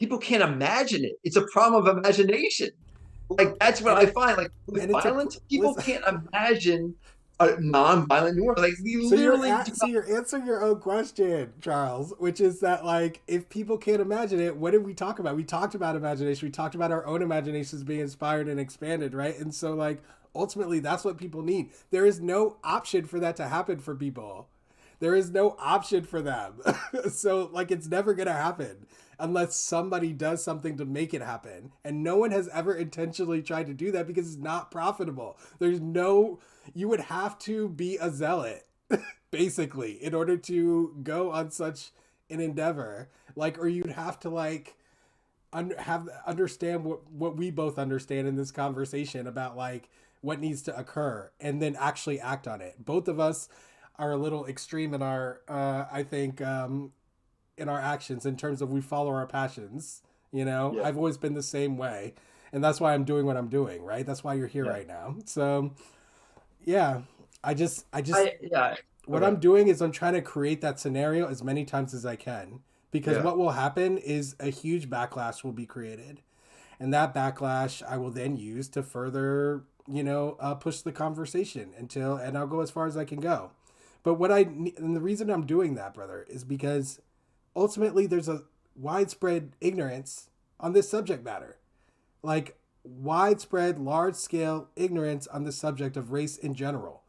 people can't imagine it. It's a problem of imagination. Like that's what and I it find. Like with and it's a violence, people listen. can't imagine a non-violent war. Like we literally do So not. you're answering your own question, Charles, which is that like if people can't imagine it, what did we talk about? We talked about imagination. We talked about our own imaginations being inspired and expanded, right? And so like ultimately that's what people need. There is no option for that to happen for people. There is no option for them. So like it's never going to happen unless somebody does something to make it happen. And no one has ever intentionally tried to do that because it's not profitable. There's no you would have to be a zealot basically in order to go on such an endeavor, like, or you'd have to like have understand what we both understand in this conversation about like what needs to occur and then actually act on it. Both of us are a little extreme in our I think in our actions in terms of we follow our passions. You know, Yeah, I've always been the same way, and that's why I'm doing what I'm doing, right? That's why you're here yeah. right now. So yeah, I just Yeah. what Okay. I'm doing is I'm trying to create that scenario as many times as I can, because Yeah. what will happen is a huge backlash will be created, and that backlash I will then use to further, push the conversation until, and I'll go as far as I can go. But and the reason I'm doing that, brother, is because ultimately there's a widespread ignorance on this subject matter, like widespread, large scale ignorance on the subject of race in general.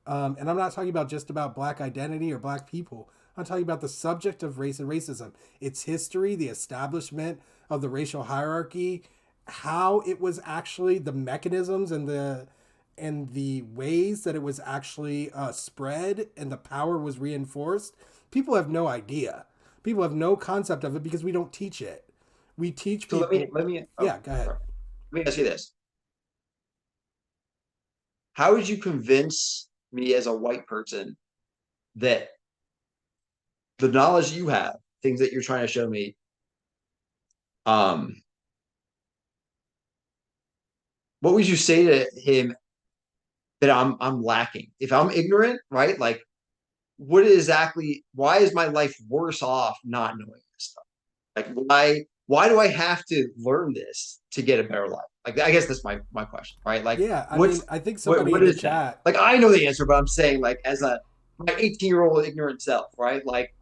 And I'm not talking about just about black identity or black people. I'm talking about the subject of race and racism, its history, the establishment of the racial hierarchy, how it was actually the mechanisms and the ways that it was actually spread and the power was reinforced. People have no idea. People have no concept of it because we don't teach it. We teach So let me people. let me Yeah, go ahead. let me ask you this: how would you convince me as a white person that the knowledge you have, things that you're trying to show me, um, what would you say to him that I'm lacking? If I'm ignorant, right? Like, what exactly? Why is my life worse off not knowing this stuff? Like, why do I have to learn this to get a better life? Like, I guess that's my question, right? Like, Yeah, I mean, I think somebody what in the is that? chat. Like, I know the answer, but I'm saying, like, as a my 18-year-old ignorant self, right? Like,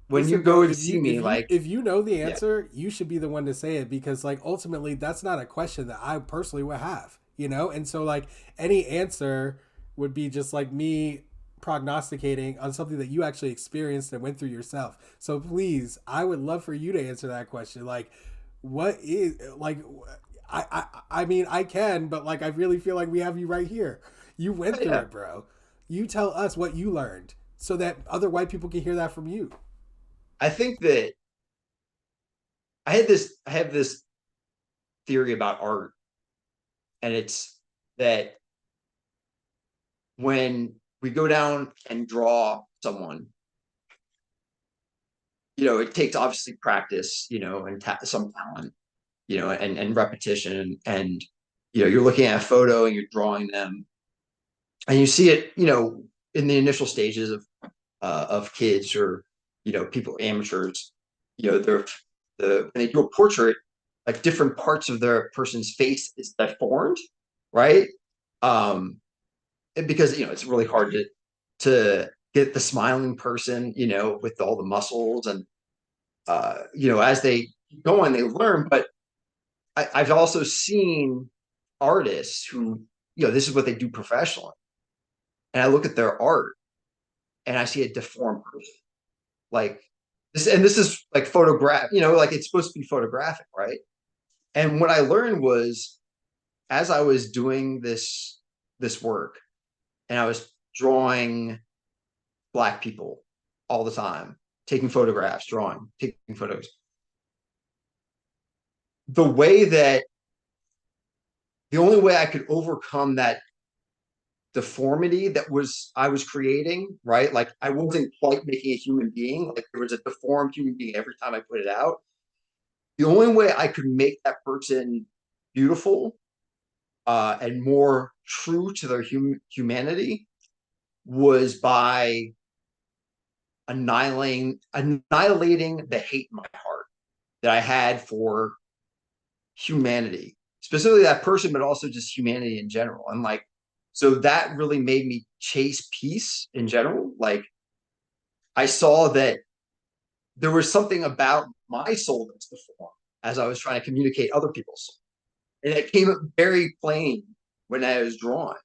when you Listen, bro, go and see me, like, if you know the yeah, answer, you should be the one to say it, because like ultimately that's not a question that I personally would have, you know? And so like any answer would be just like me prognosticating on something that you actually experienced and went through yourself. So please, I would love for you to answer that question. Like what is like I mean I can, but like I really feel like we have you right here. You went through yeah. it, bro. You tell us what you learned so that other white people can hear that from you. I think that I have this theory about art, and it's that when we go down and draw someone, it takes obviously practice, and some talent, and repetition, and you're looking at a photo and you're drawing them, and you see it, in the initial stages of kids or people amateurs, they're when they do a portrait, like different parts of their person's face is deformed, right? Um, because it's really hard to get the smiling person, with all the muscles and as they go on, they learn. But I've also seen artists who, this is what they do professionally, and I look at their art and I see a deformed person, like this, and this is like photograph, like it's supposed to be photographic, right? And what I learned was as I was doing this work and I was drawing black people all the time, taking photographs, drawing, taking photos. The way that the only way I could overcome that deformity that was I was creating, right? Like I wasn't quite making a human being. Like there was a deformed human being every time I put it out. The only way I could make that person beautiful and more true to their humanity was by annihilating the hate in my heart. that I had for humanity, specifically that person, but also just humanity in general. And like, so that really made me chase peace in general. Like, I saw that there was something about my soul that's deformed as I was trying to communicate other people's soul. And it came up very plain when I was drawing.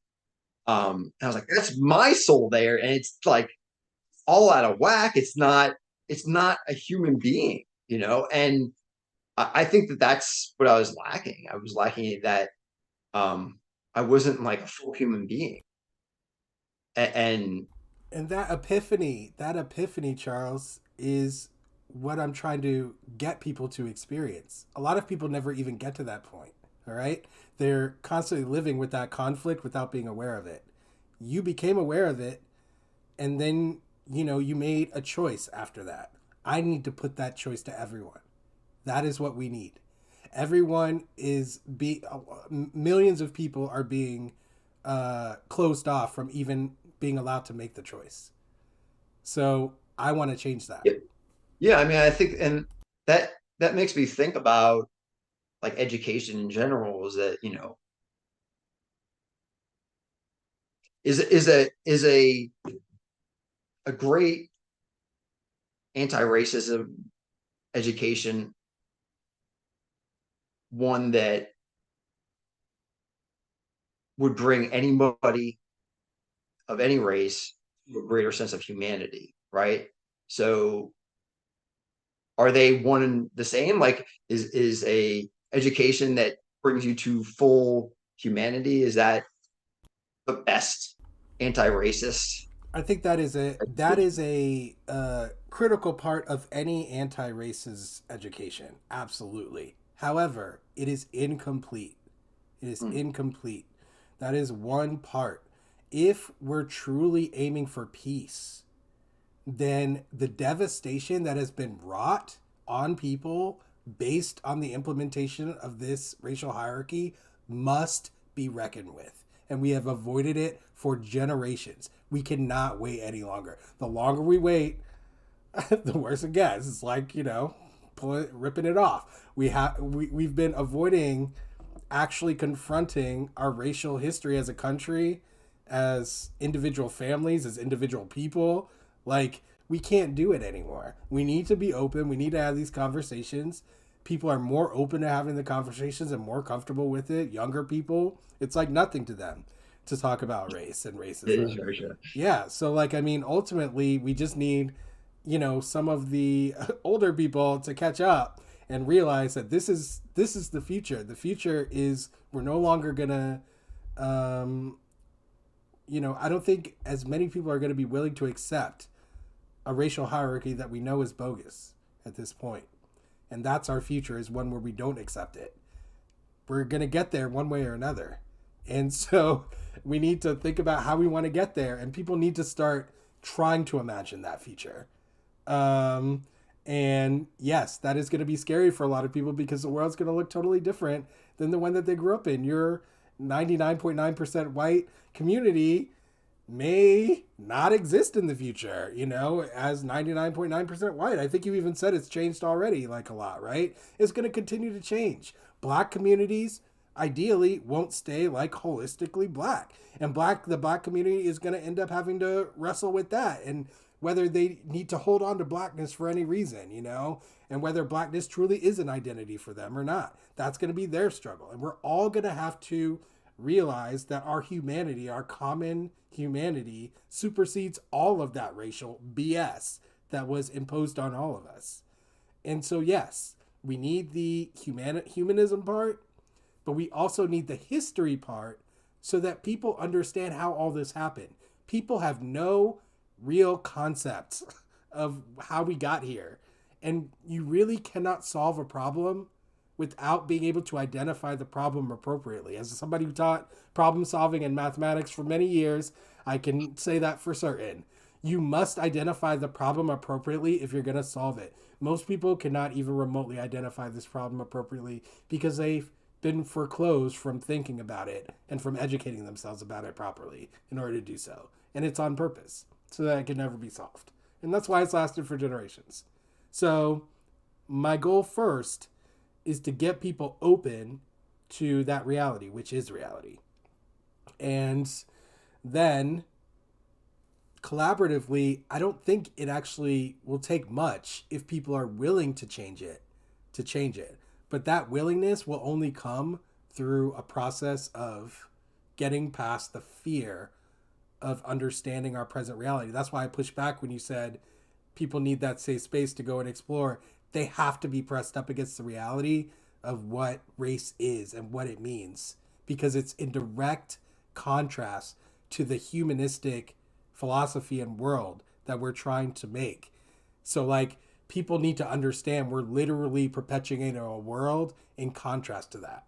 I was like, that's my soul there. And it's like all out of whack. It's not a human being, you know? And I think that that's what I was lacking. I was lacking that I wasn't like a full human being. And And that epiphany, Charles, is what I'm trying to get people to experience. A lot of people never even get to that point. All right. They're constantly living with that conflict without being aware of it. You became aware of it, and then, you made a choice after that. I need to put that choice to everyone. That is what we need. Everyone is millions of people are being closed off from even being allowed to make the choice. So I want to change that. yeah, I mean, I think, and that makes me think about like education in general is that, is a great anti-racism education one that would bring anybody of any race to a greater sense of humanity, right? So are they one and the same? Like, is a education that brings you to full humanity, is that the best anti-racist I think that is a critical part of any anti-racist education. Absolutely. However, it is incomplete. It is education? incomplete. That is one part. If we're truly aiming for peace, then the devastation that has been wrought on people based on the implementation of this racial hierarchy must be reckoned with. And we have avoided it for generations. We cannot wait any longer. The longer we wait, the worse it gets. It's like, ripping it off. We've been avoiding actually confronting our racial history as a country, as individual families, as individual people. Like, we can't do it anymore. We need to be open. We need to have these conversations. People are more open to having the conversations and more comfortable with it. Younger people, it's like nothing to them to talk about race and It is racism. very true. Yeah. So, like, I mean, ultimately, we just need, some of the older people to catch up and realize that this is the future. The future is we're no longer gonna, um, I don't think as many people are going to be willing to accept a racial hierarchy that we know is bogus at this point. And that's our future, is one where we don't accept it. We're going to get there one way or another. And so we need to think about how we want to get there. And people need to start trying to imagine that future. Um, and yes, that is going to be scary for a lot of people because the world's going to look totally different than the one that they grew up in. Your 99.9% white community may not exist in the future, as 99.9% white. I think you even said it's changed already, like a lot, right? It's going to continue to change. Black communities ideally won't stay like holistically black. And the black community is going to end up having to wrestle with that, and whether they need to hold on to blackness for any reason, and whether blackness truly is an identity for them or not. That's going to be their struggle. And we're all going to have to realize that our humanity, our common humanity, supersedes all of that racial BS that was imposed on all of us. And so, yes, we need the humanism part, but we also need the history part so that people understand how all this happened. People have no real concept of how we got here. And you really cannot solve a problem without being able to identify the problem appropriately. As somebody who taught problem solving in mathematics for many years, I can say that for certain. You must identify the problem appropriately if you're going to solve it. Most people cannot even remotely identify this problem appropriately because they've been foreclosed from thinking about it and from educating themselves about it properly in order to do so. And it's on purpose so that it can never be solved. And that's why it's lasted for generations. So my goal first is to get people open to that reality, which is reality. And then collaboratively, I don't think it actually will take much if people are willing to change it. But that willingness will only come through a process of getting past the fear of understanding our present reality. That's why I pushed back when you said people need that safe space to go and explore. They have to be pressed up against the reality of what race is and what it means, because it's in direct contrast to the humanistic philosophy and world that we're trying to make. So, like, people need to understand we're literally perpetuating a world in contrast to that.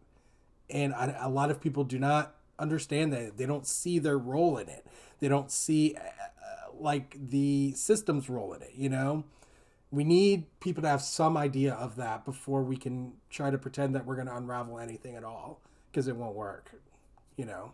And a lot of people do not understand that. They don't see their role in it. They don't see like the system's role in it, you know? We need people to have some idea of that before we can try to pretend that we're going to unravel anything at all, because it won't work, you know?